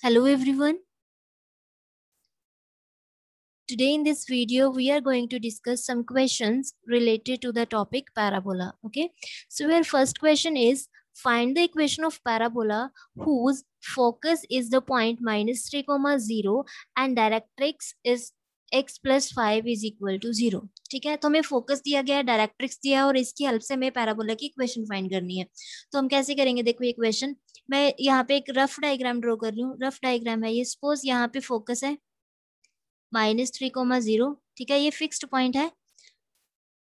Hello everyone. Today in this video we are going to discuss some questions related to the topic parabola. Okay. So your first question is, find the equation of parabola whose focus is the point -3, 0 and directrix is x plus 5 is equal to 0. ठीक है, तो हमें focus दिया गया है, directrix दिया है और इसकी हेल्प से हमें पैराबोला की इक्वेशन फाइंड करनी है. तो हम कैसे करेंगे, देखो ये इक्वेशन मैं यहाँ पे एक रफ डायग्राम ड्रॉ कर रही हूँ. रफ डायग्राम है ये. सपोज यहाँ पे फोकस है -3, 0. ठीक है, ये फिक्स्ड पॉइंट है.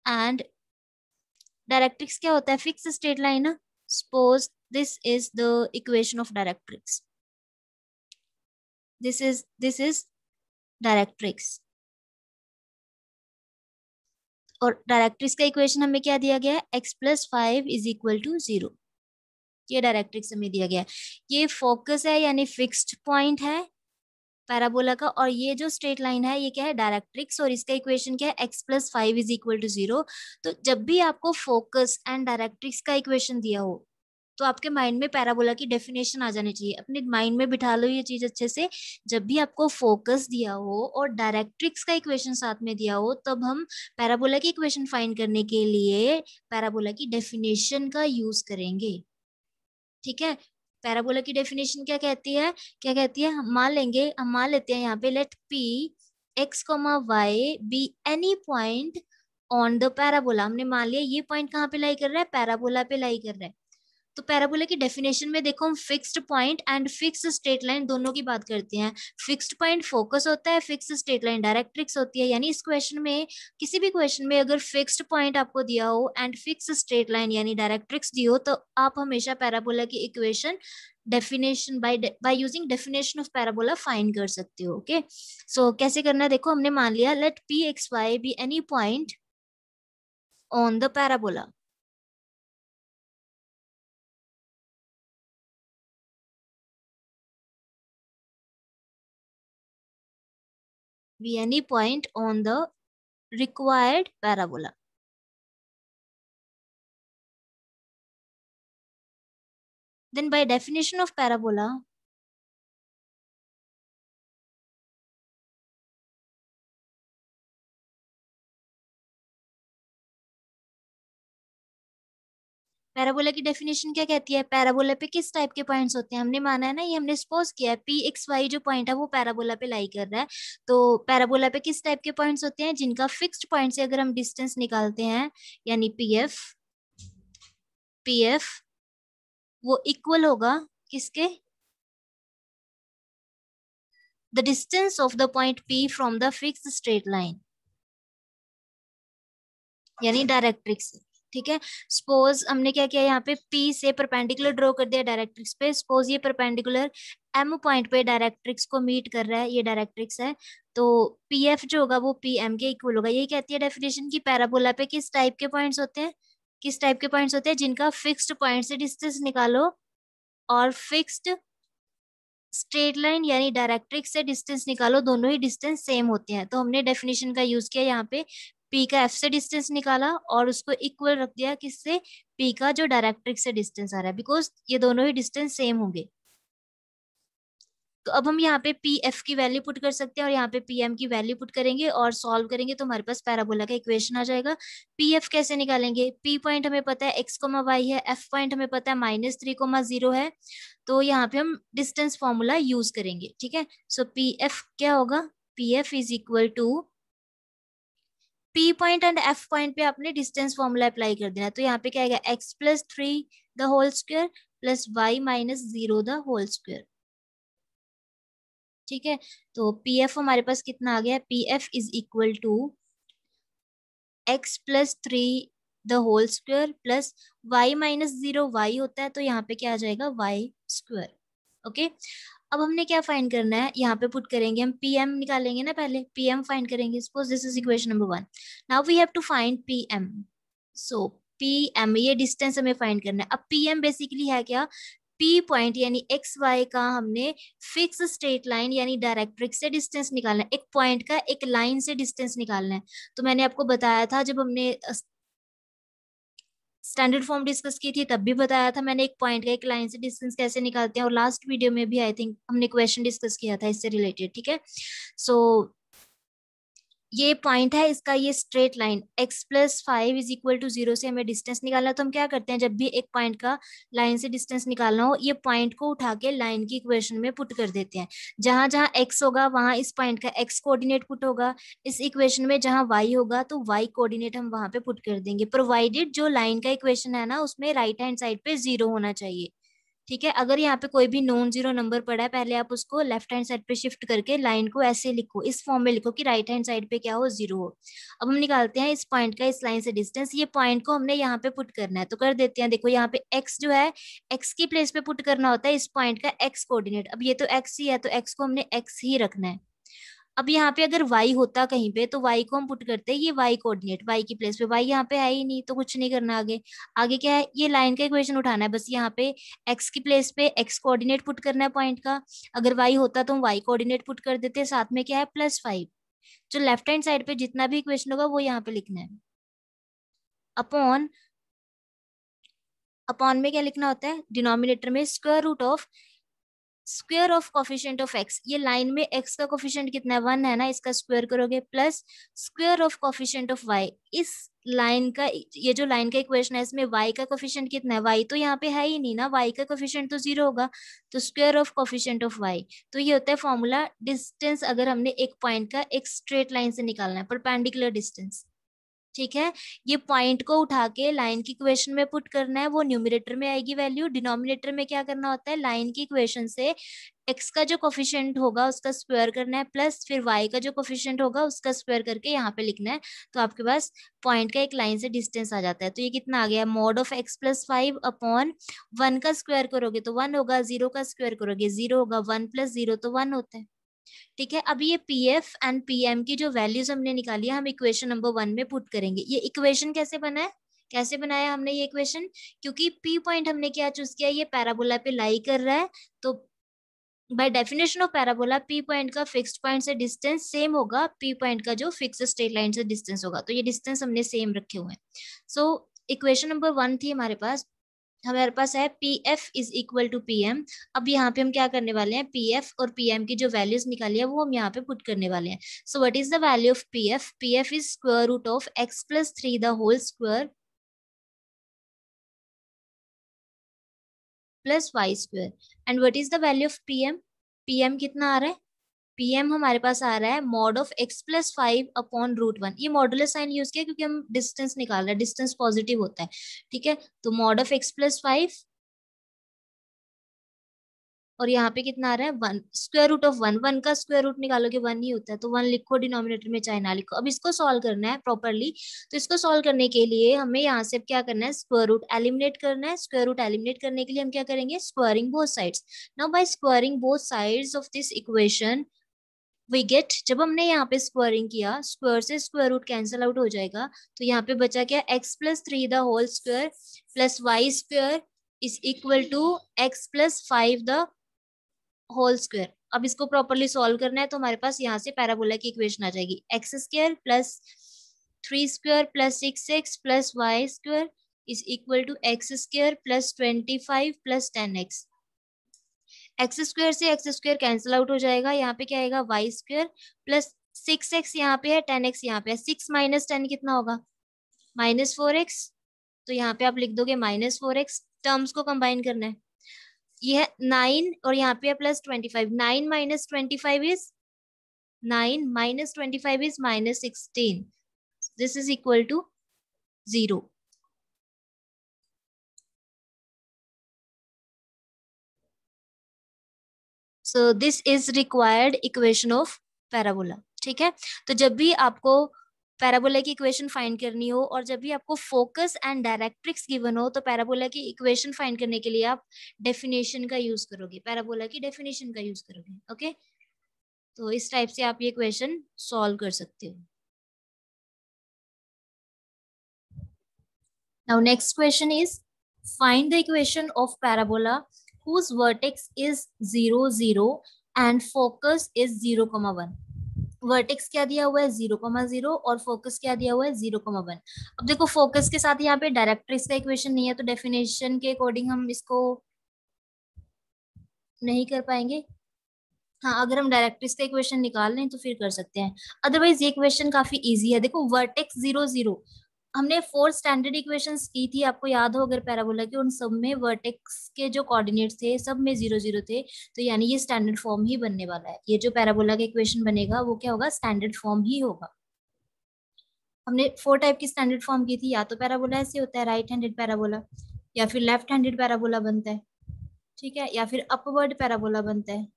एंड डायरेक्ट्रिक्स क्या होता है, फिक्स स्ट्रेट लाइन ना. Suppose this is the equation of directrix. This is directrix. और डायरेक्ट्रिक्स का इक्वेशन हमें क्या दिया गया है, x plus 5 is equal to 0. ये डायरेक्ट्रिक्स हमें दिया गया है. ये फोकस है यानी फिक्स्ड पॉइंट है पैराबोला का, और ये जो स्ट्रेट लाइन है ये क्या है, डायरेक्ट्रिक्स, और इसका इक्वेशन क्या है, x plus 5 is equal to 0. तो जब भी आपको फोकस एंड डायरेक्ट्रिक्स का इक्वेशन दिया हो तो आपके माइंड में पैराबोला की डेफिनेशन आ जानी चाहिए. अपने माइंड में बिठा लो ये चीज अच्छे से. जब भी आपको फोकस दिया हो और डायरेक्ट्रिक्स का इक्वेशन साथ में दिया हो, तब हम पैराबोला की इक्वेशन फाइंड करने के लिए पैराबोला की डेफिनेशन का यूज करेंगे. ठीक है, पैराबोला की डेफिनेशन क्या कहती है, हम मान लेते हैं यहाँ पे, let P x comma y be any point on the parabola. हमने मान लिया ये पॉइंट कहाँ पे लाई कर रहा है, पैराबोला पे लाई कर रहा है. तो पैराबोला की डेफिनेशन में देखो, हम fixed point and fixed straight line दोनों की बात करते हैं. फिक्स्ड पॉइंट फोकस होता है, फिक्स्ड स्ट्रेट लाइन डायरेक्ट्रिक्स होती है. यानी इस क्वेश्चन में, किसी भी क्वेश्चन में अगर फिक्स्ड पॉइंट आपको दिया हो एंड फिक्स्ड स्ट्रेट लाइन यानी डायरेक्ट्रिक्स दी हो, तो आप हमेशा पैराबोला की equation definition by using definition of parabola find कर सकते हो. ओके, सो कैसे करना है, देखो हमने मान लिया let P x y be any point on the parabola. Be any point on the required parabola. Then by definition of parabola, parabola की डेफिनेशन क्या कहती है, पैराबोला पे किस टाइप के पॉइंट्स होते हैं. हमने माना है ना, ये हमने सपोज किया है पी एक्स वाई जो पॉइंट है वो पैराबोला पे लाई कर रहा है. तो पैराबोला पे किस टाइप के पॉइंट्स होते हैं, जिनका फिक्स्ड पॉइंट से अगर हम डिस्टेंस निकालते हैं, यानी पी एफ वो इक्वल होगा किसके, the distance of the point P from the fixed straight line यानी डायरेक्ट्रिक्स. ठीक है, सपोज हमने क्या किया, यहाँ पे P से परपेंडिकुलर ड्रॉ कर दिया डायरेक्ट्रिक्स पे. सपोज ये परपेंडिकुलर M पॉइंट पे डायरेक्ट्रिक्स को मीट कर रहा है, ये डायरेक्ट्रिक्स है. तो PF जो होगा वो PM के इक्वल होगा. यही कहती है डेफिनेशन की पैराबोला पे किस टाइप के पॉइंट्स होते हैं, जिनका फिक्स्ड पॉइंट से डिस्टेंस निकालो और फिक्स्ड स्ट्रेट लाइन यानी डायरेक्ट्रिक्स से डिस्टेंस निकालो, दोनों ही डिस्टेंस सेम होते हैं. तो हमने डेफिनेशन का यूज किया, यहाँ पे P का F से डिस्टेंस निकाला और उसको इक्वल रख दिया किससे, P का जो डायरेक्ट्रिक्स से डिस्टेंस आ रहा है, बिकॉज ये दोनों ही डिस्टेंस सेम होंगे. तो अब हम यहाँ पे पी एफ की वैल्यू पुट कर सकते हैं और यहाँ पे पी एम की वैल्यू पुट करेंगे और सॉल्व करेंगे तो हमारे पास पैराबोला का इक्वेशन आ जाएगा. पी एफ कैसे निकालेंगे, पी पॉइंट हमें पता है एक्स कोमा वाई है, एफ पॉइंट हमें पता है -3, 0 है. तो यहाँ पे हम डिस्टेंस फॉर्मूला यूज करेंगे. ठीक है, सो पी एफ क्या होगा, P F is equal to, P point and F point पे आपने डिस्टेंस फॉर्मूला अप्लाई कर देना. तो यहाँ पे क्या आएगा, x plus 3 the whole square plus y -0 the whole square. ठीक है, तो पी एफ हमारे पास कितना आ गया, P F is equal to x plus 3 the whole square plus y -0, y होता है तो यहाँ पे क्या आ जाएगा, वाई स्क्वायर. ओके, अब हमने क्या फाइंड करना है, यहाँ पे पुट करेंगे हम, पी एम निकालेंगे ना, पहले पी एम फाइंड करेंगे. Suppose this is equation number 1. Now we have to find P M. So P M, ये डिस्टेंस हमें फाइंड करना है. अब पी एम बेसिकली है क्या, पी पॉइंट यानी एक्स वाई का हमने फिक्स स्ट्रेट लाइन यानी डायरेक्ट्रिक्स से डिस्टेंस निकालना है, एक पॉइंट का एक लाइन से डिस्टेंस निकालना है. तो मैंने आपको बताया था जब हमने स्टैंडर्ड फॉर्म डिस्कस की थी, तब भी बताया था मैंने एक पॉइंट का एक लाइन से डिस्टेंस कैसे निकालते हैं, और लास्ट वीडियो में भी आई थिंक हमने क्वेश्चन डिस्कस किया था इससे रिलेटेड, ठीक है। सो ये पॉइंट है इसका, ये straight line x+5 is equal to 0 से हमें डिस्टेंस निकालना है। तो हम क्या करते हैं, जब भी एक पॉइंट का लाइन से डिस्टेंस निकालना हो, ये पॉइंट को उठा के लाइन की इक्वेशन में पुट कर देते हैं। जहां जहां x होगा वहां इस पॉइंट का x कोऑर्डिनेट पुट होगा, इस इक्वेशन में जहां y होगा तो y कोऑर्डिनेट हम वहां पे पुट कर देंगे, प्रोवाइडेड जो लाइन का इक्वेशन है ना उसमें राइट हैंड साइड पे 0 होना चाहिए, ठीक है। अगर यहाँ पे कोई भी नॉन जीरो नंबर पड़ा है, पहले आप उसको लेफ्ट हैंड साइड पे शिफ्ट करके लाइन को ऐसे लिखो, इस फॉर्म में लिखो कि राइट हैंड साइड पे क्या हो, 0 हो। अब हम निकालते हैं इस पॉइंट का इस लाइन से डिस्टेंस, ये पॉइंट को हमने यहाँ पे पुट करना है, तो कर देते हैं। देखो यहाँ पे x जो है, x की प्लेस पे पुट करना होता है इस पॉइंट का x कोऑर्डिनेट। अब ये तो x ही है तो x को हमने x ही रखना है। अब यहाँ पे अगर y होता कहीं पे तो y को हम पुट करते हैं ये y कोऑर्डिनेट, y की प्लेस पे। y यहाँ पे है ही नहीं तो कुछ नहीं करना आगे। आगे क्या है, ये लाइन का इक्वेशन उठाना है, बस यहाँ पे x की प्लेस पे x कोऑर्डिनेट पुट करना है पॉइंट का। अगर y होता तो हम y कोऑर्डिनेट पुट कर देते, साथ में क्या है +5। जो लेफ्ट हैंड साइड पे जितना भी इक्वेशन होगा वो यहाँ पे लिखना है। अपॉन, अपॉन में क्या लिखना होता है, डिनोमिनेटर में square of coefficient of x। ये लाइन में x का कोफिशिएंट कितना है, 1 है ना, इसका स्क्वायर करोगे, plus square of coefficient of y। इस लाइन का, ये जो लाइन का इक्वेशन है इसमें y का कोफिशिएंट कितना है, y तो यहाँ पे है ही नहीं ना, y का कोफिशिएंट तो 0 होगा, तो square of coefficient of y। तो ये होता है फॉर्मूला डिस्टेंस, अगर हमने एक पॉइंट का एक स्ट्रेट लाइन से निकालना है, परपेंडिकुलर डिस्टेंस, ठीक है। ये पॉइंट को उठा के लाइन की इक्वेशन में पुट करना है, वो न्यूमरेटर में आएगी वैल्यू, डिनोमिनेटर में क्या करना होता है, लाइन की इक्वेशन से x का जो कोफिशिएंट होगा उसका स्क्वायर करना है, प्लस फिर y का जो कोफिशिएंट होगा उसका स्क्वायर करके यहाँ पे लिखना है। तो आपके पास पॉइंट का एक लाइन से डिस्टेंस आ जाता है। तो ये कितना आ गया, mod ऑफ x+5 अपॉन 1 का स्क्वायर करोगे तो 1 होगा, 0 का स्क्वायर करोगे 0 होगा, 1 + 0 तो 1 होता है, ठीक है। अब ये P F and P M की जो वैल्यूज हमने निकाली है हम इक्वेशन नंबर 1 में पुट करेंगे। ये इक्वेशन कैसे बना है, कैसे बनाया हमने ये इक्वेशन, क्योंकि पी पॉइंट हमने क्या चूज किया, ये पैराबोला पे लाई कर रहा है, तो bye definition of parabola P point का फिक्स्ड पॉइंट से डिस्टेंस सेम होगा पी पॉइंट का जो फिक्स स्ट्रेट लाइन से डिस्टेंस होगा, तो ये डिस्टेंस हमने सेम रखे हुए हैं। सो इक्वेशन नंबर 1 थी हमारे पास, हमारे पास है P F is equal to P M. अब यहाँ पे हम क्या करने वाले हैं, पी एफ और पी एम की जो वैल्यूज निकाली है वो हम यहाँ पे पुट करने वाले हैं। So what is the value of P F, P F is square root of x+3 the whole square plus y square. And what is the value of P M, P M कितना आ रहा है, PM हमारे पास आ रहा है mod of x+5 upon √1। ये modulus sign use किया क्योंकि हम डिस्टेंस निकाल रहे हैं, डिस्टेंस पॉजिटिव होता है, ठीक है। तो मॉड ऑफ x+5 और यहाँ पे कितना आ रहा है 1, स्क्वायर रूट ऑफ 1, 1 का स्क्वायर रूट निकालोगे 1 ही होता है, तो 1 लिखो डिनोमिनेटर में चाहे ना लिखो। अब इसको सॉल्व करना है प्रॉपरली, तो इसको सॉल्व करने के लिए हमें यहाँ से क्या करना है, स्क्वायर रूट एलिमिनेट करना है। स्क्वायर रूट एलिमिनेट करने के लिए हम क्या करेंगे, squaring both sides. Now by squaring both sides of this equation we get, जब हमने यहाँ पे स्क्वायरिंग किया, स्क्वायर से स्क्वायर रूट कैंसिल आउट हो जाएगा, तो यहाँ पे बचा क्या, x+3 the whole square plus y square is equal to x+5 the whole square. अब इसको प्रॉपरली सॉल्व करना है, तो हमारे पास यहाँ से पैराबोला की इक्वेशन आ जाएगी, x² plus 3² plus 6x plus y square is equal to x² plus 25 plus 10x। x² से x² कैंसिल आउट हो जाएगा, यहाँ पे क्या आएगा y² प्लस 6x यहाँ पे है, 10x यहाँ पे है, 6 - 10 कितना होगा, -4x। तो यहाँ पे आप लिख दोगे -4x, टर्म्स को कंबाइन करना है, ये है 9 और यहाँ पे है +25, 9 - 25 is 9 - 25 is -16, this is equal to 0। So this is required equation of parabola, ठीक है। तो जब भी आपको पैराबोला की इक्वेशन फाइंड करनी हो और जब भी आपको फोकस एंड डायरेक्ट्रिक्स गिवन हो, तो पैराबोला की इक्वेशन फाइंड करने के लिए आप डेफिनेशन का यूज करोगे, पैराबोला की डेफिनेशन का यूज करोगे, ओके। तो इस टाइप से आप ये इक्वेशन सॉल्व कर सकते हो। Now next question is find the equation of parabola whose vertex is 0, 0 and focus is 0, 1. Vertex क्या दिया हुआ है 0,0 और फोकस क्या दिया हुआ है 0,1। अब देखो फोकस के साथ यहाँ पे डायरेक्ट्रिक्स का इक्वेशन नहीं है, तो डेफिनेशन के अकॉर्डिंग हम इसको नहीं कर पाएंगे। हाँ, अगर हम डायरेक्ट्रिक्स का इक्वेशन निकाल लें तो फिर कर सकते हैं, अदरवाइज ये क्वेश्चन काफी इजी है। देखो वर्टेक्स 0, 0, हमने 4 स्टैंडर्ड इक्वेशंस की थी, आपको याद हो अगर पैराबोला के, उन सब में वर्टेक्स के जो कोऑर्डिनेट्स थे सब में 0, 0 थे। तो यानी ये स्टैंडर्ड फॉर्म ही बनने वाला है, ये जो पैराबोला का इक्वेशन बनेगा वो क्या होगा, स्टैंडर्ड फॉर्म ही होगा। हमने 4 टाइप की स्टैंडर्ड फॉर्म की थी, या तो पैराबोला ऐसे होता है राइट हैंडेड पैराबोला, या फिर लेफ्ट हैंडेड पैराबोला बनता है, ठीक है, या फिर अपवर्ड पैराबोला बनता है,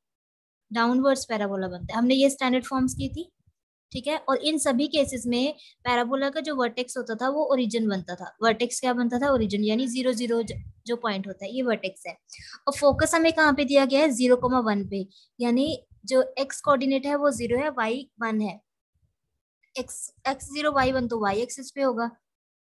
डाउनवर्ड्स पैराबोला बनता है। हमने ये स्टैंडर्ड फॉर्म्स की थी, ठीक है। और इन सभी केसेस में पैराबोला का जो वर्टेक्स होता था वो ओरिजिन बनता था। वर्टेक्स क्या बनता था, ओरिजिन, यानी 0, 0 जो पॉइंट होता है ये वर्टेक्स है। और फोकस हमें कहाँ पे दिया गया है, 0,1 पे, यानी जो एक्स कोऑर्डिनेट है वो 0 है, वाई 1 है। x0 y1 तो y एक्सिस पे होगा,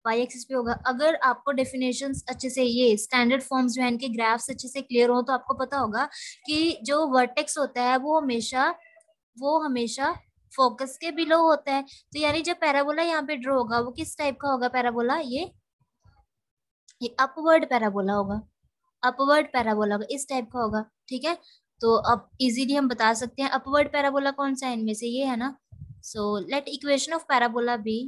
y एक्सिस पे होगा। अगर आपको डेफिनेशंस अच्छे से, ये स्टैंडर्ड फॉर्म्स जो है इनके ग्राफ्स अच्छे से क्लियर हो, तो आपको पता होगा कि जो वर्टेक्स होता है वो हमेशा फोकस के बिलो होता है। तो यानी जब पैराबोला यहाँ पे ड्रॉ होगा वो किस टाइप का होगा पैराबोला, ये अपवर्ड पैराबोला होगा, अपवर्ड पैराबोला होगा, इस टाइप का होगा, ठीक है। तो अब इजीली हम बता सकते हैं अपवर्ड पैराबोला कौन सा है इनमें से, ये है ना। So let equation of parabola be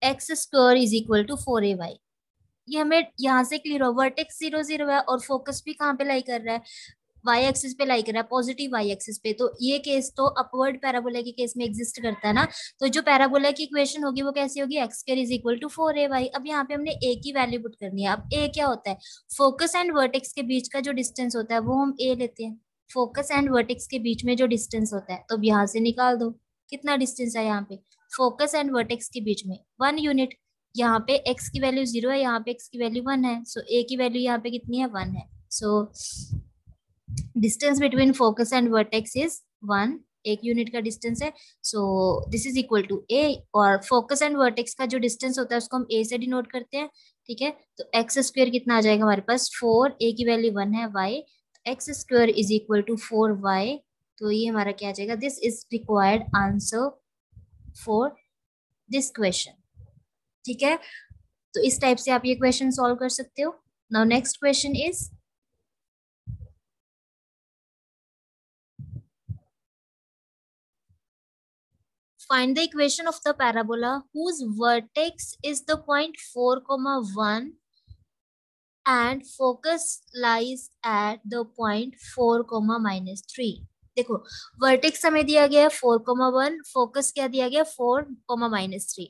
x² is equal to 4ay। ये हमें यहाँ से क्लियर हो, वर्टेक्स 0, 0 है और फोकस भी कहाँ पे लाई कर रहा है, वाई एक्सिस पे लाई कर रहा है, पॉजिटिव वाई एक्सिस पे। तो ये केस तो अपवर्ड पैराबोला के केस में एग्जिस्ट करता है ना। तो जो पैराबोला की इक्वेशन होगी वो कैसी होगी, x² is equal to 4ay। अब यहाँ पे हमने a की वैल्यू पुट करनी है। अब a क्या होता है, फोकस एंड वर्टेक्स के बीच का जो डिस्टेंस होता है वो हम a लेते हैं। फोकस एंड वर्टेक्स के बीच में जो डिस्टेंस होता है, तो अब यहाँ से निकाल दो कितना डिस्टेंस है यहाँ पे, फोकस एंड वर्टेक्स के बीच में 1 यूनिट। यहाँ पे x की वैल्यू 0 है, यहाँ पे x की वैल्यू 1 है, सो a की वैल्यू यहाँ पे कितनी है, 1 है। So distance between focus and vertex is 1, 1 unit का डिस्टेंस है। So this is equal to a। और फोकस एंड वर्टेक्स का जो डिस्टेंस होता है उसको हम a से डिनोट करते हैं, ठीक है। तो x² कितना आ जाएगा हमारे पास 4, a की वैल्यू 1 है, y, x² is equal to 4y। तो ये हमारा क्या आ जाएगा, this is required answer for this question, ठीक है। तो इस टाइप से आप ये क्वेश्चन सॉल्व कर सकते हो। Now next question is, find the equation of the parabola whose vertex is the point 4,1 and focus lies at the point 4, -3। देखो वर्टेक्स हमें दिया गया है 4,1, फोकस क्या दिया गया 4, -3।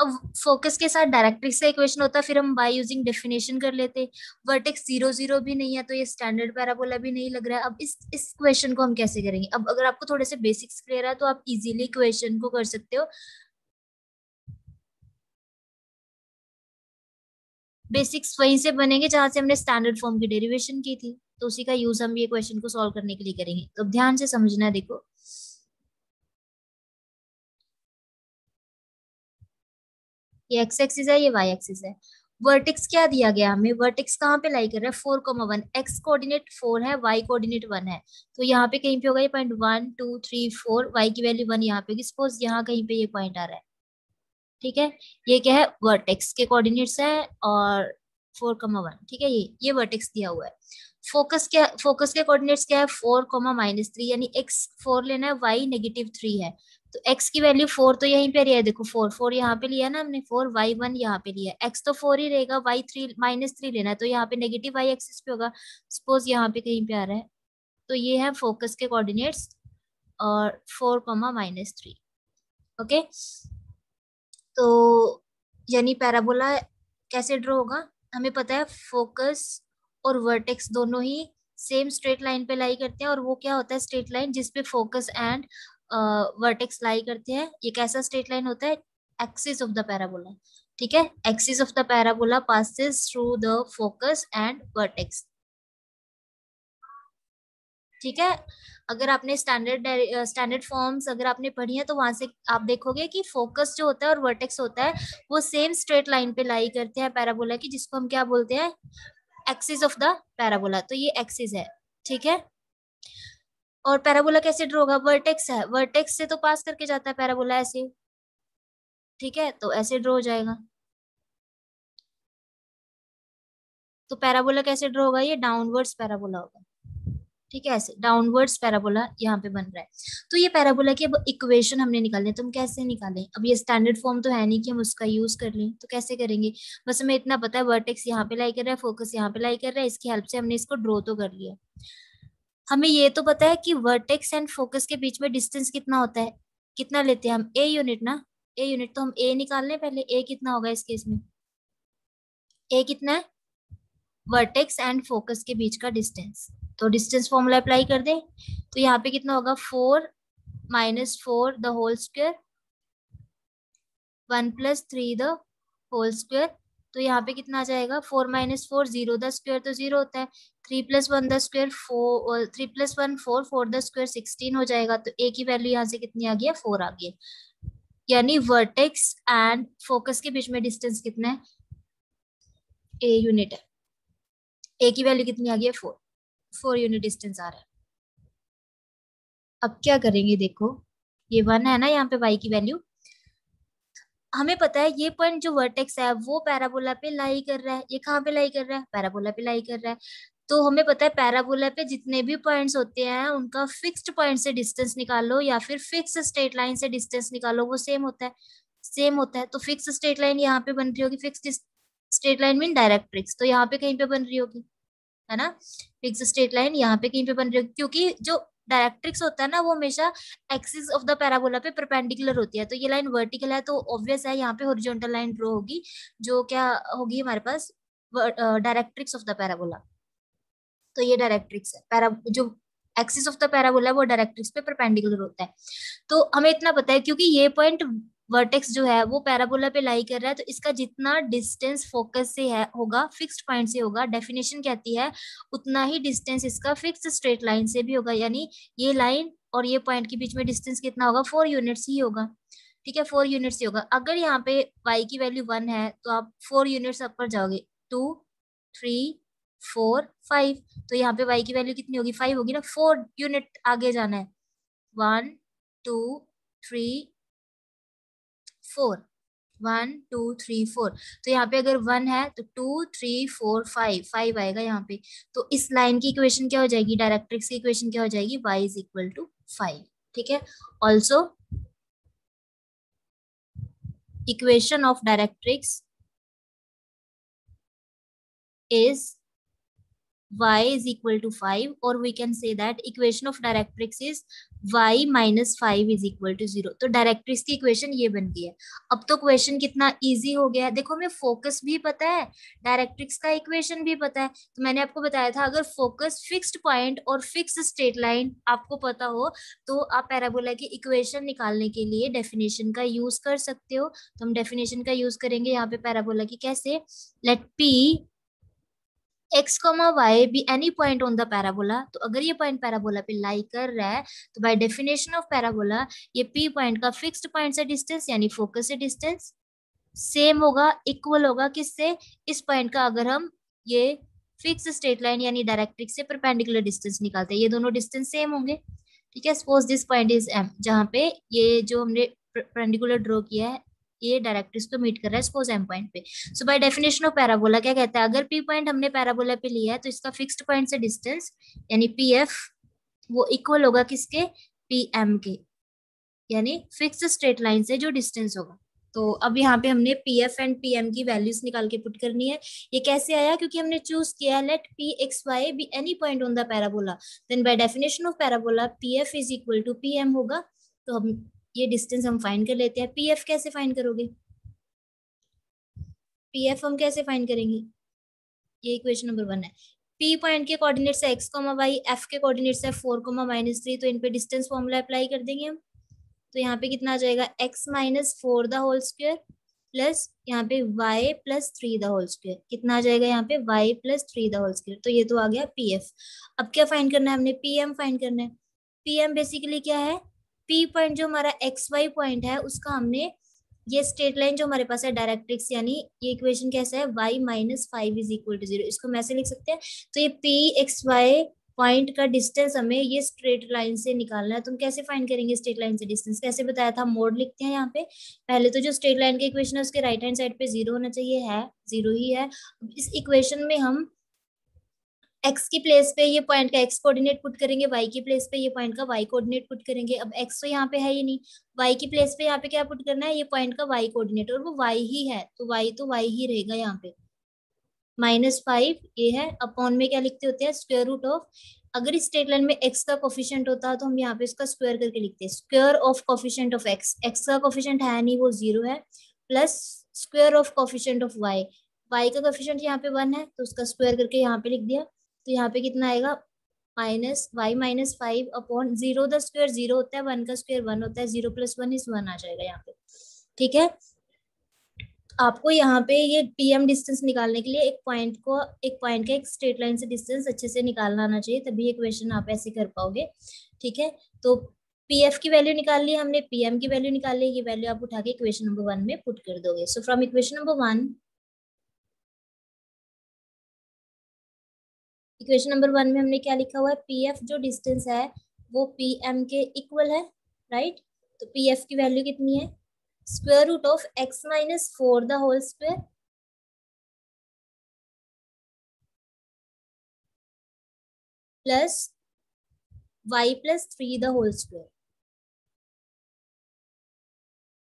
अब फोकस के साथ डायरेक्ट्रिक्स का इक्वेशन होता है, फिर हम बाय यूजिंग डेफिनेशन कर लेते। वर्टेक्स 0, 0 भी नहीं है तो ये स्टैंडर्ड पैराबोला भी नहीं लग रहा है। अब इस क्वेश्चन को हम कैसे करेंगे, अब अगर आपको थोड़े से बेसिक्स क्लियर है तो आप इजीली क्वेश्चन को कर सकते हो। बेसिक्स वहीं से बनेंगे जहां से हमने स्टैंडर्ड फॉर्म की डेरिवेशन की थी, तो उसी का यूज हम ये क्वेश्चन को सॉल्व करने के लिए करेंगे। तो अब ध्यान से समझना है, देखो ये एक्स एक्सिस है, ये वाई एक्सिस है। वर्टेक्स क्या दिया गया हमें, वर्टेक्स कहाँ पे लाई कर रहा है 4,1, एक्स कोऑर्डिनेट 4 है, वाई कोऑर्डिनेट 1 है। तो यहाँ पे कहीं पे होगा ये पॉइंट 1, 2, 3, 4, वाई की वैल्यू 1 यहाँ पे, सपोज यहाँ कहीं पे ये पॉइंट आ रहा है, ठीक है। ये क्या है, वर्टेक्स के कोऑर्डिनेट्स है, और 4,1, ठीक है, ये वर्टेक्स दिया हुआ है। फोकस के कोऑर्डिनेट्स क्या है 4, -3, यानी एक्स 4 लेना है, वाई -3 है। तो एक्स की वैल्यू 4 तो यहीं पे रही है, देखो 4 यहाँ पे लिया ना हमने, 4, y1 यहाँ पे लिया, एक्स तो 4 ही रहेगा, -3 लेना है तो यहाँ पे नेगेटिव वाई एक्सिस पे होगा, सपोज यहाँ पे कहीं पे आ रहा है। तो ये है फोकस के कोऑर्डिनेट्स और 4, -3, ओके। तो यानी पैराबोला कैसे ड्रॉ होगा, हमें पता है फोकस और वर्टेक्स दोनों ही सेम स्ट्रेट लाइन पे लाई करते हैं, और वो क्या होता है स्ट्रेट लाइन जिसपे फोकस एंड वर्टेक्स लाई करते हैं, ये कैसा स्ट्रेट लाइन होता है, एक्सिस ऑफ द पैराबोला, ठीक है। Axis of the parabola passes through the focus and vertex, ठीक है। अगर आपने स्टैंडर्ड फॉर्म्स अगर आपने पढ़ी है तो वहां से आप देखोगे कि फोकस जो होता है और वर्टेक्स होता है वो सेम स्ट्रेट लाइन पे लाई करते हैं पैराबोला की, जिसको हम क्या बोलते हैं, एक्सिस ऑफ द पैराबोला, तो ये एक्सिस है, ठीक है। और पैराबोला कैसे ड्रॉ होगा, वर्टेक्स है, वर्टेक्स से तो पास करके जाता है पैराबोला ऐसे, ठीक है, तो ऐसे ड्रॉ हो जाएगा। तो पैराबोला कैसे ड्रॉ होगा, ये डाउनवर्ड्स पैराबोला होगा, ठीक है, ऐसे डाउनवर्ड्स पैराबोला यहाँ पे बन रहा है। तो ये पैराबोला की अब इक्वेशन हमने निकालनी है, तो हम कैसे निकालें, अब ये स्टैंडर्ड फॉर्म तो है नहीं कि हम उसका यूज कर लें, तो कैसे करेंगे। बस हमें इतना पता है वर्टेक्स यहाँ पे लाई कर रहा है, फोकस यहाँ पे लाई कर रहा है, इसकी हेल्प से हमने इसको ड्रॉ तो कर लिया। हमें ये तो पता है कि वर्टेक्स एंड फोकस के बीच में डिस्टेंस कितना होता है, कितना लेते हैं हम, ए यूनिट ना, ए यूनिट, तो हम ए निकाल लें पहले, ए कितना होगा इस केस में, ए कितना है, वर्टेक्स एंड फोकस के बीच का डिस्टेंस, तो डिस्टेंस फॉर्मूला अप्लाई कर दे, तो यहाँ पे कितना होगा 4 - 4 the whole square 1 + 3 the whole square, तो यहाँ पे कितना आ जाएगा 4 - 4 0 द स्क्वायर तो 0 होता है, 3 + 1 द स्क्वायर 4, 3 + 1 4, 4 द स्क्वायर 16 हो जाएगा, तो ए की वैल्यू यहाँ से कितनी आ गई है 4 आ गई है। यानी वर्टेक्स एंड फोकस के बीच में डिस्टेंस कितना है, ए यूनिट है, ए की वैल्यू कितनी आ गई है 4, 4 यूनिट डिस्टेंस आ रहा है। अब क्या करेंगे, देखो ये 1 है ना यहाँ पे y की वैल्यू, हमें पता है ये पॉइंट जो वर्टेक्स है वो पैराबोला पे लाई कर रहा है, ये कहाँ पे लाई कर रहा है, पैराबोला पे लाई कर रहा है। तो हमें पता है पैराबोला पे जितने भी पॉइंट्स होते हैं उनका फिक्स्ड पॉइंट से डिस्टेंस निकालो या फिर फिक्स स्ट्रेट लाइन से डिस्टेंस निकालो, वो सेम होता है, सेम होता है। तो फिक्स स्ट्रेट लाइन यहाँ पे बन रही होगी, fix straight line mean directrix, तो यहाँ पे कहीं पे बन रही होगी, है ना, फिक्स स्ट्रेट लाइन यहाँ पे कहीं पे बन रही होगी, क्योंकि जो डायरेक्ट्रिक्स होता है ना वो हमेशा एक्सिस ऑफ द पैराबोला पे परपेंडिकुलर होती है, तो ये लाइन वर्टिकल है तो ऑब्वियस है यहाँ पे हॉरिजॉन्टल लाइन ड्रॉ होगी, जो क्या होगी हमारे पास डायरेक्ट्रिक्स ऑफ द पैराबोला, तो ये डायरेक्ट्रिक्स है, पैरा जो एक्सिस ऑफ द पैराबोला वो डायरेक्ट्रिक्स पे परपेंडिकुलर होता है। तो हमें इतना पता है क्योंकि ये पॉइंट वर्टेक्स जो है वो पैराबोला पे लाई कर रहा है, तो इसका जितना डिस्टेंस फोकस से है होगा, फिक्स्ड पॉइंट से होगा, डेफिनेशन कहती है उतना ही डिस्टेंस इसका फिक्स स्ट्रेट लाइन से भी होगा, यानी ये लाइन और ये पॉइंट के बीच में डिस्टेंस कितना होगा 4 यूनिट्स ही होगा, ठीक है, 4 यूनिट्स ही होगा। अगर यहाँ पे y की वैल्यू 1 है तो आप 4 यूनिट्स ऊपर जाओगे, 2 3 4 5, तो यहाँ पे y की वैल्यू कितनी होगी 5 होगी ना, 4 यूनिट आगे जाना है, 1 2 3 4, 1 2 3 4, तो यहाँ पे अगर 1 है तो 2 3 4 5, 5 आएगा यहाँ पे, तो इस लाइन की इक्वेशन क्या हो जाएगी, डायरेक्ट्रिक्स की इक्वेशन क्या हो जाएगी, y = 5, ठीक है। Also equation of directrix is y = 5, or we can say that equation of directrix is y - 5 = 0। तो डायरेक्ट्रिक्स की इक्वेशन ये बन गई है। अब तो क्वेश्चन कितना इजी हो गया है, देखो हमें फोकस भी पता है, डायरेक्ट्रिक्स का इक्वेशन भी पता है, तो मैंने आपको बताया था अगर फोकस फिक्स्ड पॉइंट और फिक्स स्ट्रेट लाइन आपको पता हो तो आप पैराबोला की इक्वेशन निकालने के लिए डेफिनेशन का यूज कर सकते हो। तो हम डेफिनेशन का यूज करेंगे यहाँ पे पैराबोला की, कैसे, late p x, y be any point on the parabola, तो अगर ये पॉइंट पैराबोला पे लाई कर रहा है तो बाय डेफिनेशन ऑफ पैराबोला ये p पॉइंट का फिक्स्ड पॉइंट से डिस्टेंस यानी फोकस से डिस्टेंस सेम होगा, इक्वल होगा किससे, इस पॉइंट का अगर हम ये फिक्स स्ट्रेट लाइन यानी डायरेक्ट्रिक्स से परपेंडिकुलर डिस्टेंस निकालते हैं, ये दोनों डिस्टेंस सेम होंगे, ठीक है। Suppose this point is m, जहाँ पे ये जो हमने परपेंडिकुलर ड्रॉ किया है ये डायरेक्ट्रिक्स को मीट कर रहा है सपोज m पॉइंट पे। सो बाय डेफिनेशन ऑफ पैराबोला क्या कहता है, अगर p पॉइंट हमने पैराबोला पे लिया है तो इसका फिक्स्ड पॉइंट से डिस्टेंस यानी pf वो इक्वल होगा किसके, pm के, यानी फिक्स स्ट्रेट लाइन से जो डिस्टेंस होगा। तो अब यहाँ पे हमने pf एंड pm की वैल्यूज निकाल के पुट करनी है। ये कैसे आया, क्योंकि हमने चूज किया let pxy be any point on the parabola, then by definition of parabola pf = pm होगा। तो हम ये डिस्टेंस हम फाइंड कर लेते हैं। pf कैसे फाइंड करोगे, pf हम कैसे फाइंड करेंगे, ये इक्वेशन नंबर 1 है। p पॉइंट के कोऑर्डिनेट्स है x, y, f के कोऑर्डिनेट्स है 4, -3, तो इन पे डिस्टेंस फॉर्मूला अप्लाई कर देंगे हम। तो यहाँ पे कितना आ जाएगा x - 4 the whole square plus यहाँ पे y + 3 द होल स्क्वायर, कितना आ जाएगा यहाँ पे y + 3 द होल स्क्वायर, तो ये तो आ गया pf। अब क्या फाइंड करना है हमने, pm फाइंड करना है। pm बेसिकली क्या है, p पॉइंट जो हमारा xy पॉइंट है उसका हमने ये स्ट्रेट लाइन जो हमारे पास है डायरेक्ट्रिक्स, यानी ये इक्वेशन कैसा है, y minus 5 is equal to 0, इसको हम ऐसे लिख सकते हैं। तो ये पी एक्स वाई पॉइंट का डिस्टेंस हमें ये स्ट्रेट लाइन से निकालना है। तुम कैसे फाइंड करेंगे स्ट्रेट लाइन से डिस्टेंस, कैसे बताया था, मोड लिखते हैं यहाँ पे। पहले तो जो स्ट्रेट लाइन की इक्वेशन है उसके राइट हैंड साइड पे 0 होना चाहिए, है 0 ही है। इस इक्वेशन में हम एक्स की प्लेस पे ये पॉइंट का एक्स कोऑर्डिनेट पुट करेंगे, वाई की प्लेस पे ये पॉइंट का वाई कोऑर्डिनेट पुट करेंगे। अब एक्स तो यहाँ पे है ही नहीं, वाई की प्लेस पे यहाँ पे क्या पुट करना है, ये पॉइंट का वाई कोऑर्डिनेट, और वो वाई ही है तो वाई ही रहेगा यहाँ पे। -5 ये है, अपॉन में क्या लिखते होते हैं, स्क्वायर रूट ऑफ, अगर इस स्ट्रेट लाइन में एक्स का कोफिशिएंट होता तो हम यहाँ पे इसका स्क्वायर करके लिखते हैं, square of coefficient of x, x का कोफिशिएंट है नहीं वो 0 है, plus square of coefficient of y, y का कोफिशिएंट यहाँ पे 1 है तो उसका स्क्वायर करके यहाँ पे लिख दिया। तो यहाँ पे कितना आएगा, -y-5 अपॉन 0, द स्क्वायर 0 होता है, 1 का स्क्वायर 1 होता है, 0 + 1 = 1 आ जाएगा यहाँ पे। ठीक है, आपको यहाँ पे ये पीएम डिस्टेंस निकालने के लिए एक पॉइंट का एक स्ट्रेट लाइन से डिस्टेंस अच्छे से निकालना आना चाहिए, तभी ये क्वेश्चन आप ऐसे कर पाओगे। ठीक है, तो पीएफ की वैल्यू निकाल ली हमने, पीएम की वैल्यू निकाल ली, ये वैल्यू आप उठा के इक्वेशन नंबर 1 में पुट कर दोगे। So from equation number 1, equation number 1 में हमने क्या लिखा हुआ है, पीएफ जो डिस्टेंस है वो पीएम के इक्वल है, राइट। तो पीएफ की वैल्यू कितनी है, square root of x - 4 the whole square plus y + 3 the whole square.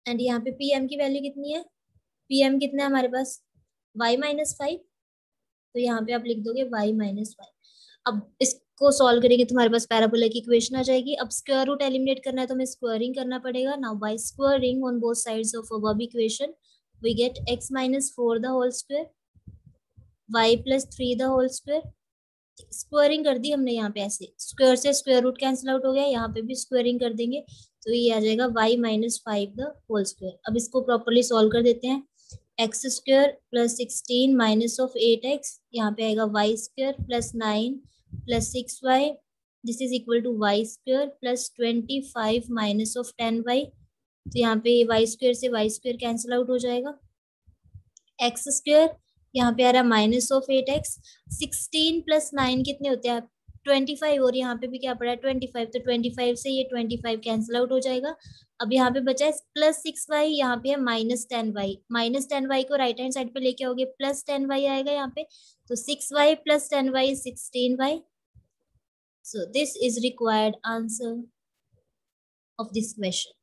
And यहाँ पे पीएम की वैल्यू कितनी है, पीएम कितना है हमारे पास, y - 5, तो यहाँ पे आप लिख दोगे y - 5। अब इसको सॉल्व करेंगे तुम्हारे पास पैराबोला की इक्वेशन आ जाएगी। अब स्क्वायर रूट एलिमिनेट करना है तो हमें स्क्वायरिंग करना पड़ेगा। Now by squaring on both sides of above equation we get x - 4 the whole square, y + 3 the whole square. Squaring कर दी हमने, यहाँ पे ऐसे स्क्वायर से स्क्वायर रूट कैंसिल आउट हो गया, यहाँ पे भी स्क्वायरिंग कर देंगे तो ये आ जाएगा y - 5 द होल स्क्वायर। अब इसको प्रॉपर्ली सॉल्व कर देते हैं, x square + 16 minus of 8x, यहाँ पे आएगा y स्क्वायर + 9 + 6y, this is equal to y स्क्वायर + 25 माइनस ऑफ 10y। तो यहाँ पे y स्क्वायर से y स्क्वायर कैंसिल आउट हो जाएगा, एक्स स्क्वायर यहाँ पे आ रहा है -8x, 16 + 9 कितने होते हैं 25, और यहाँ पे भी क्या पड़ा है 25, तो 25 से ये 25 कैंसिल आउट हो जाएगा। अब यहाँ पे बचा है +6y, यहाँ पे है -10y, -10y को राइट हैंड साइड पे लेके आओगे +10y आएगा यहाँ पे, तो 6y + 10y 16y। So this is required answer of this question.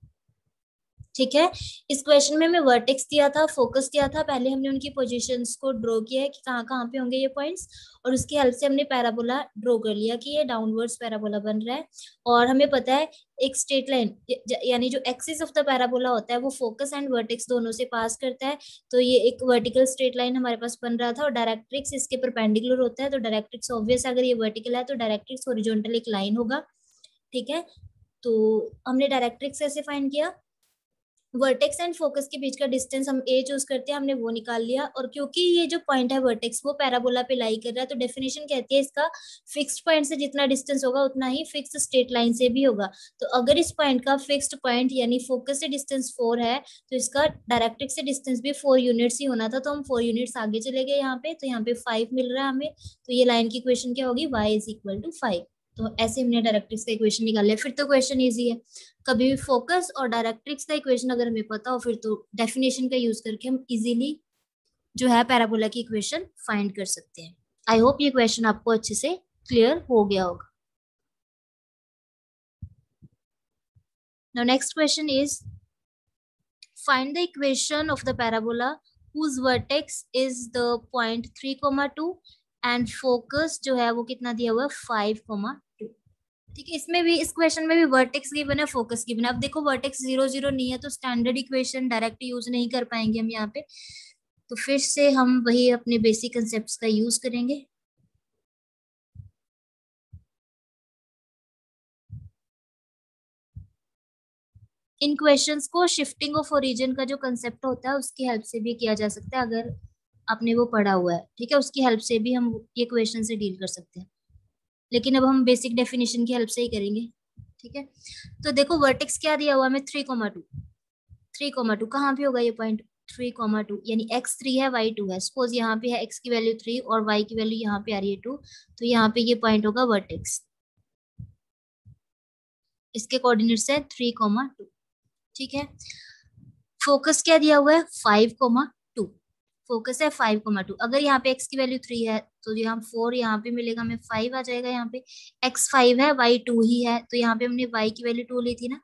ठीक है, इस क्वेश्चन में हमें वर्टेक्स दिया था, फोकस दिया था, पहले हमने उनकी पोजीशंस को ड्रॉ किया है कि कहाँ कहाँ पे होंगे ये पॉइंट्स, और उसकी हेल्प से हमने पैराबोला ड्रॉ कर लिया कि ये डाउनवर्ड्स पैराबोला बन रहा है। और हमें पता है एक स्ट्रेट लाइन यानी जो एक्सिस ऑफ द पैराबोला होता है वो फोकस एंड वर्टेक्स दोनों से पास करता है, तो ये एक वर्टिकल स्ट्रेट लाइन हमारे पास बन रहा था, और डायरेक्ट्रिक्स इसके परपेंडिकुलर होता है, तो डायरेक्ट्रिक्स ऑब्वियस, अगर ये वर्टिकल है तो डायरेक्ट्रिक्स हॉरिजॉन्टल एक लाइन होगा। ठीक है, तो हमने डायरेक्ट्रिक्स कैसे फाइंड किया, वर्टेक्स एंड फोकस के बीच का डिस्टेंस हम ए चूज करते हैं, हमने वो निकाल लिया, और क्योंकि ये जो पॉइंट है वर्टेक्स वो पैराबोला पे लाई कर रहा है, तो डेफिनेशन कहती है इसका फिक्स्ड पॉइंट से जितना डिस्टेंस होगा उतना ही फिक्स्ड स्ट्रेट लाइन से भी होगा। तो अगर इस पॉइंट का फिक्स्ड पॉइंट यानी फोकस से डिस्टेंस 4 है तो इसका डायरेक्ट्रिक्स से डिस्टेंस भी 4 यूनिट्स ही होना था, तो हम 4 यूनिट्स आगे चले गए यहाँ पे, तो यहाँ पे 5 मिल रहा है हमें, तो ये लाइन की इक्वेशन क्या होगी, y = 5। तो ऐसे हमने डायरेक्ट्रिक्स का इक्वेशन निकाल लिया। फिर तो क्वेश्चन इजी है, कभी भी फोकस और डायरेक्ट्रिक्स का इक्वेशन अगर हमें पता हो फिर तो डेफिनेशन का यूज करके हम इजीली जो है पैराबोला की इक्वेशन फाइंड कर सकते हैं। आई होप ये क्वेश्चन आपको अच्छे से क्लियर हो गया होगा। Now next question is find the equation of the parabola whose vertex is the point 3,2 and focus जो है वो कितना दिया हुआ है 5,2। ठीक है, इसमें भी इस क्वेश्चन में भी वर्टेक्स गिवन है, फोकस गिवन है। अब देखो वर्टेक्स 0 0 नहीं है तो स्टैंडर्ड इक्वेशन डायरेक्ट यूज नहीं कर पाएंगे हम यहाँ पे, तो फिर से हम वही अपने बेसिक कंसेप्ट का यूज करेंगे। इन क्वेश्चंस को शिफ्टिंग ऑफ ओरिजिन का जो कंसेप्ट होता है उसकी हेल्प से भी किया जा सकता है, अगर आपने वो पढ़ा हुआ है। ठीक है, उसकी हेल्प से भी हम ये क्वेश्चन से डील कर सकते हैं, लेकिन अब हम बेसिक डेफिनेशन की हेल्प से ही करेंगे। ठीक है, तो देखो वर्टेक्स क्या दिया हुआ है हमें 3,2, 3,2 कहाँ पे होगा ये पॉइंट? 3,2 यानी x3 है y2 है। सपोज यहाँ पे है x की वैल्यू 3 और y की वैल्यू यहाँ पे आ रही है 2, तो यहाँ पे ये पॉइंट होगा वर्टेक्स। इसके कोऑर्डिनेट्स है 3,2। ठीक है, फोकस क्या दिया हुआ है? 5,2। फोकस है 5,2। अगर यहाँ पे x की वैल्यू 3 है तो यहाँ 4 यहाँ पे मिलेगा, हमें 5 आ जाएगा। यहाँ पे x 5 है, y 2 ही है, तो यहाँ पे हमने y की वैल्यू 2 ली थी ना,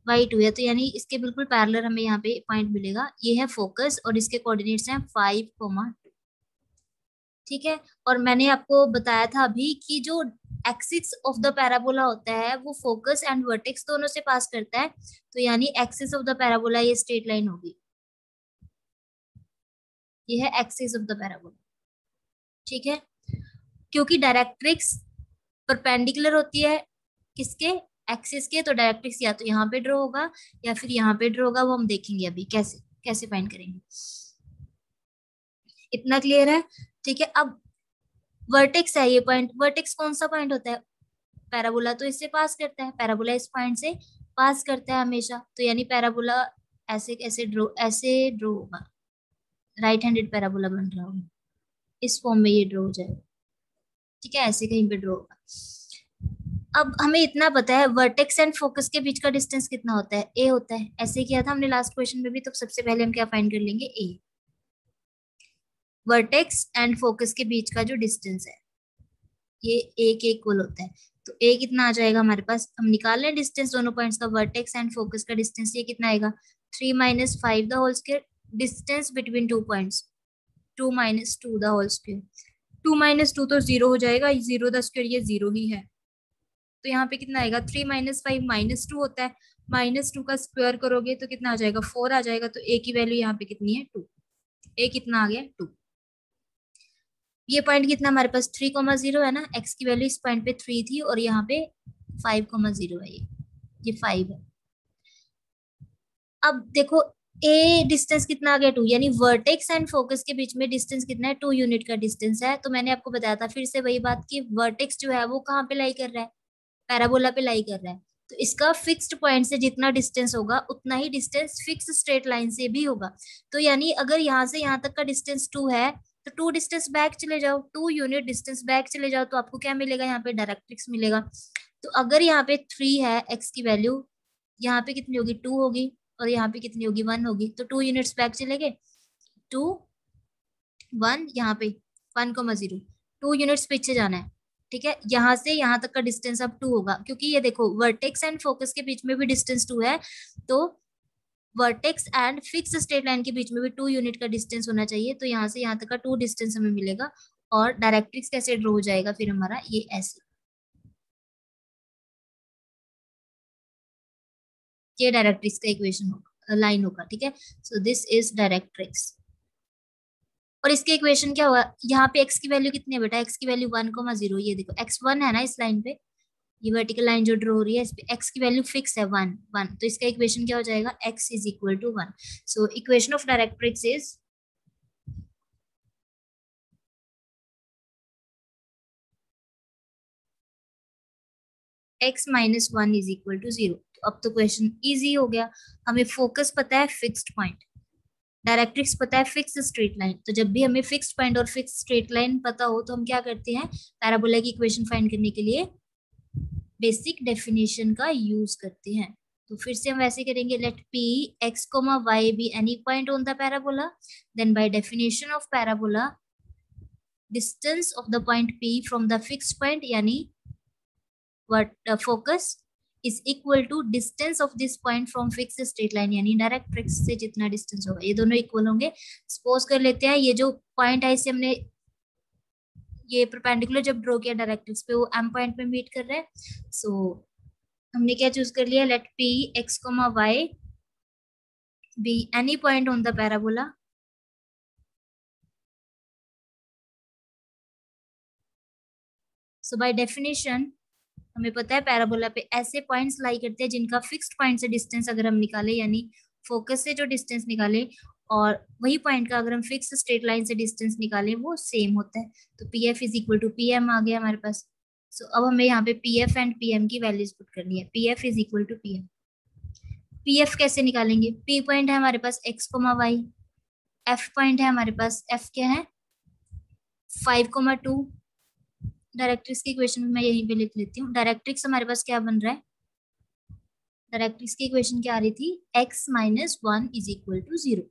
y 2 है, तो यानी इसके बिल्कुल पैरेलल हमें यहाँ पे पॉइंट मिलेगा। ये है फोकस और इसके कोऑर्डिनेट्स हैं 5,2। ठीक है, और मैंने आपको बताया था अभी कि जो एक्सिस ऑफ द पैराबोला होता है वो फोकस एंड वर्टेक्स दोनों से पास करता है, तो यानी एक्सिस ऑफ द पैराबोला ये स्ट्रेट लाइन होगी। ये है एक्सिस ऑफ द पैराबोला। ठीक है, क्योंकि डायरेक्ट्रिक्स परपेंडिकुलर होती है किसके? एक्सिस के, तो डायरेक्ट्रिक्स या तो यहाँ पे ड्रॉ होगा या फिर यहाँ पे ड्रॉ होगा, वो हम देखेंगे अभी कैसे कैसे फाइंड करेंगे। इतना क्लियर है? ठीक है, अब वर्टेक्स है ये पॉइंट। वर्टेक्स कौन सा पॉइंट होता है? पैराबोला तो इससे पास करता है, पैराबोला इस पॉइंट से पास करता है हमेशा, तो यानी पैराबोला ऐसे ड्रॉ होगा, राइट हैंडेड पैराबोला बन रहा होगा, इस फॉर्म में ये ड्रॉ हो जाएगा। ठीक है, ऐसे कहीं पे ड्रॉ होगा। अब हमें इतना पता है वर्टेक्स एंड फोकस के बीच का डिस्टेंस कितना होता है? ए होता है। ऐसे किया था हमने लास्ट क्वेश्चन में भी, तो सबसे पहले हम क्या फाइंड कर लेंगे? ए। वर्टेक्स एंड फोकस के बीच का जो डिस्टेंस है ये ए के इक्वल होता है, तो ए कितना आ जाएगा हमारे पास? हम निकाल लें डिस्टेंस दोनों पॉइंट्स का, वर्टेक्स एंड फोकस का डिस्टेंस। ये कितना आएगा? 3 - 5 the whole square. Distance between 2 points 2 - 2 the whole square. 2 - 2 तो 0 हो जाएगा, 0 द स्क्वायर ये 0 ही है, तो यहाँ पे कितना आएगा? 3 - 5 -2 होता है, -2 का स्क्वायर करोगे तो कितना आ जाएगा? 4 आ जाएगा। तो ए की वैल्यू यहाँ पे कितनी है? 2। ए कितना आ गया? 2। ये पॉइंट कितना हमारे पास? 3,0 है ना, एक्स की वैल्यू इस पॉइंट पे 3 थी और यहाँ पे 5,0 है। ये 5 है। अब देखो ए डिस्टेंस कितना आ गया? 2, यानी वर्टेक्स एंड फोकस के बीच में डिस्टेंस कितना है? 2 यूनिट का डिस्टेंस है। तो मैंने आपको बताया था फिर से वही बात कि वर्टेक्स जो है वो कहाँ पे लाई कर रहा है? पैराबोला पे लाई कर रहा है, तो इसका फिक्स्ड पॉइंट से जितना डिस्टेंस होगा उतना ही डिस्टेंस फिक्स स्ट्रेट लाइन से भी होगा। तो यानी अगर यहाँ से यहाँ तक का डिस्टेंस 2 है तो 2 डिस्टेंस बैक चले जाओ, 2 यूनिट डिस्टेंस बैक चले जाओ, तो आपको क्या मिलेगा? यहाँ पे डायरेक्ट्रिक्स मिलेगा। तो अगर यहाँ पे 3 है एक्स की वैल्यू, यहाँ पे कितनी होगी? 2 होगी, और यहाँ पे कितनी होगी? 1 होगी, तो 2 यूनिट्स बैक चले गए। 2 1 यहाँ पे 1,0 2 यूनिट्स पीछे जाना है। ठीक है, यहाँ से यहाँ तक का डिस्टेंस अब 2 होगा, क्योंकि ये देखो वर्टेक्स एंड फोकस के बीच में भी डिस्टेंस 2 है, तो vertex and fix straight line के बीच में भी 2 यूनिट का डिस्टेंस होना चाहिए। तो यहाँ से यहाँ तक का 2 डिस्टेंस हमें मिलेगा, और डायरेक्ट्रिक्स कैसे ड्रॉ हो जाएगा फिर हमारा? ये ऐसे, ये डायरेक्ट्रिक्स का इक्वेशन होगा, लाइन होगा। ठीक है, सो दिस इज डायरेक्ट्रिक्स। और इसके इक्वेशन क्या हुआ? यहाँ पे x की वैल्यू कितनी है बेटा? x की वैल्यू 1,0। ये देखो x1 है ना इस लाइन पे, ये वर्टिकल लाइन जो ड्रॉ हो रही है इस पे x की वैल्यू फिक्स है 1 1, तो इसका इक्वेशन क्या हो जाएगा? x is equal to 1। So equation of directrix is x - 1 is equal to 0। तो अब तो क्वेश्चन इजी हो गया। हमें फोकस पता है, फिक्स्ड पॉइंट, डायरेक्ट्रिक्स पता है, फिक्स स्ट्रेट लाइन। तो जब भी हमें फिक्स्ड पॉइंट और फिक्स स्ट्रेट लाइन पता हो तो हम क्या करते हैं? पैराबोला की इक्वेशन फाइंड करने के लिए बेसिक डेफिनेशन का यूज करते हैं। तो फिर से हम वैसे करेंगे, let p x, y be any point on the parabola, then by definition of parabola distance of the point p from the fixed point यानी what focus is equal to distance of this point from fixed straight line, यानी directrix से जितना distance होगा ये दोनों equal होंगे। Suppose कर लेते हैं ये जो पॉइंट है इसे हमने ये परपेंडिकुलर जब ड्रॉ किया डायरेक्ट्रिक्स पे, वो एम पॉइंट पे मीट कर रहे हैं। सो हमने क्या चूज कर लिया? Let p x, y be any point on the parabola so by definition हमें पता है पैराबोला पे ऐसे पॉइंट्स लाई करते हैं जिनका फिक्स्ड पॉइंट से डिस्टेंस अगर हम निकाले, यानी फोकस से जो डिस्टेंस निकाले और वही पॉइंट का अगर हम फिक्स स्ट्रेट लाइन से डिस्टेंस निकालें वो सेम होता है। तो P F is equal to P M आ गया हमारे पास। सो अब हमें यहाँ पे P F and P M की वैल्यूज पुट करनी है। P F is equal to P M. P F कैसे निकालेंगे? पी पॉइंट है हमारे पास X comma Y, F point है हमारे पास, एफ क्या है 5,2। डायरेक्ट्रिक्स की इक्वेशन में मैं यहीं पे लिख लेती हूँ। डायरेक्ट्रिक्स हमारे पास क्या बन रहा है? डायरेक्ट्रिक्स की इक्वेशन क्या आ रही थी? x minus 1 is equal to 0।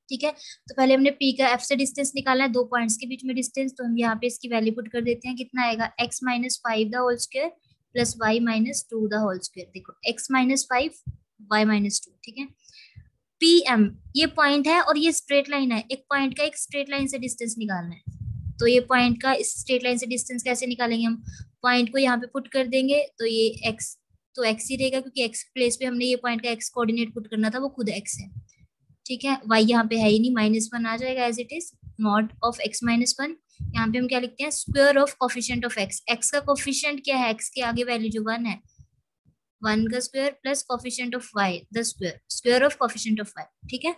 ठीक है, तो पहले हमने p का f से डिस्टेंस निकालना है, दो पॉइंट्स के बीच में डिस्टेंस, तो हम यहाँ पे इसकी वैल्यू पुट कर देते हैं। कितना आएगा? x minus 5 the whole square plus y minus 2 the whole square. देखो x माइनस 5 y माइनस 2। ठीक है, pm ये पॉइंट है और ये स्ट्रेट लाइन है, एक पॉइंट का एक स्ट्रेट लाइन से डिस्टेंस निकालना है। तो ये पॉइंट का इस स्ट्रेट लाइन से डिस्टेंस कैसे निकालेंगे? हम पॉइंट को यहाँ पे पुट कर देंगे, तो ये x, तो x ही रहेगा क्योंकि x प्लेस पे हमने ये पॉइंट का x कोऑर्डिनेट पुट करना था, वो खुद x है। ठीक है, y यहाँ पे है ही नहीं, -1 आ जाएगा as it is, mod of x minus 1। यहाँ पे हम क्या लिखते हैं? Square of coefficient of x। x का कोफिशिएंट क्या है? x के आगे वैल्यू जो 1 है, 1 का square plus coefficient of y the square, square of coefficient of y। ठीक है,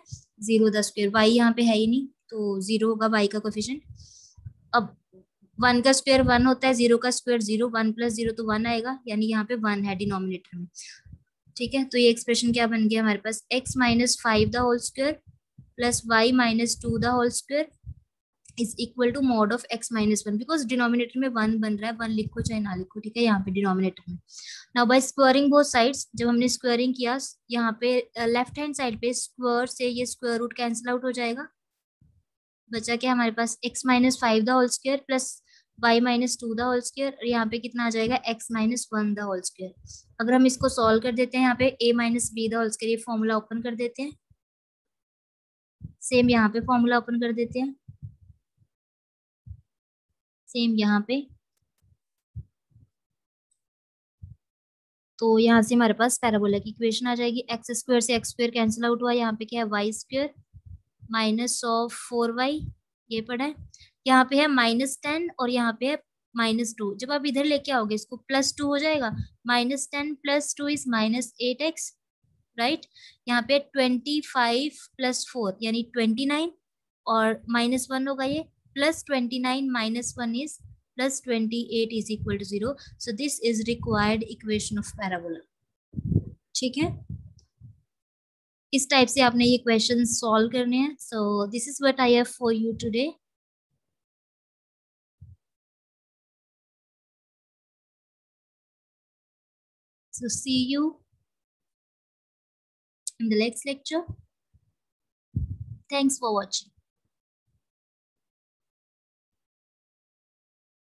0 द स्क्वायर, y यहाँ पे है ही नहीं तो 0 होगा y का कोफिशिएंट। अब 1 का स्क्वायर 1 होता है, 0 का स्क्वायर 0, 1 प्लस 0 तो 1 आएगा, यानी यहाँ पे 1 है डिनोमिनेटर में। ठीक है, तो ये एक्सप्रेशन क्या बन गया हमारे पास? x minus 5 the whole square plus y minus 2 the whole square is equal to mod of x minus 1। Because denominator में 1 बन रहा है, 1 लिखो चाहे ना लिखो। ठीक है, यहाँ पे डिनोमिनेटर में। Now by squaring both sides, जब हमने स्क्वायरिंग किया यहाँ पे लेफ्ट हैंड साइड पे स्क्वायर से ये स्क्वायर रूट कैंसिल आउट हो जाएगा। बचा क्या हमारे पास? x minus 5 the whole square plus y minus 2 the whole square, और यहाँ पे कितना आ जाएगा? x minus 1 the whole square. अगर हम इसको सॉल्व कर देते हैं, यहाँ पे a minus b the whole square, ये फॉर्मूला ओपन कर देते हैं, सेम यहाँ पे फॉर्मूला ओपन कर देते हैं, सेम यहाँ पे। तो यहाँ से हमारे पास पैराबोला की इक्वेशन आ जाएगी। एक्स स्क्वायर से एक्स स्क्वायर कैंसिल आउट हुआ, यहाँ पे क्या है? Y square minus of 4y, ये पड़ा है। यहाँ पे है -10 और यहाँ पे है -2। जब आप इधर लेके आओगे इसको +2 हो जाएगा। -10 + 2 इज -8x, राइट। यहाँ पे 25 + 4 यानी 29, और -1 होगा ये, +29 -1 is +28 is equal to 0। So this is required equation of parabola. ठीक है, इस टाइप से आपने ये क्वेश्चन सॉल्व करने हैं। सो this is what I have for you today. So see you in the next lecture. Thanks for watching.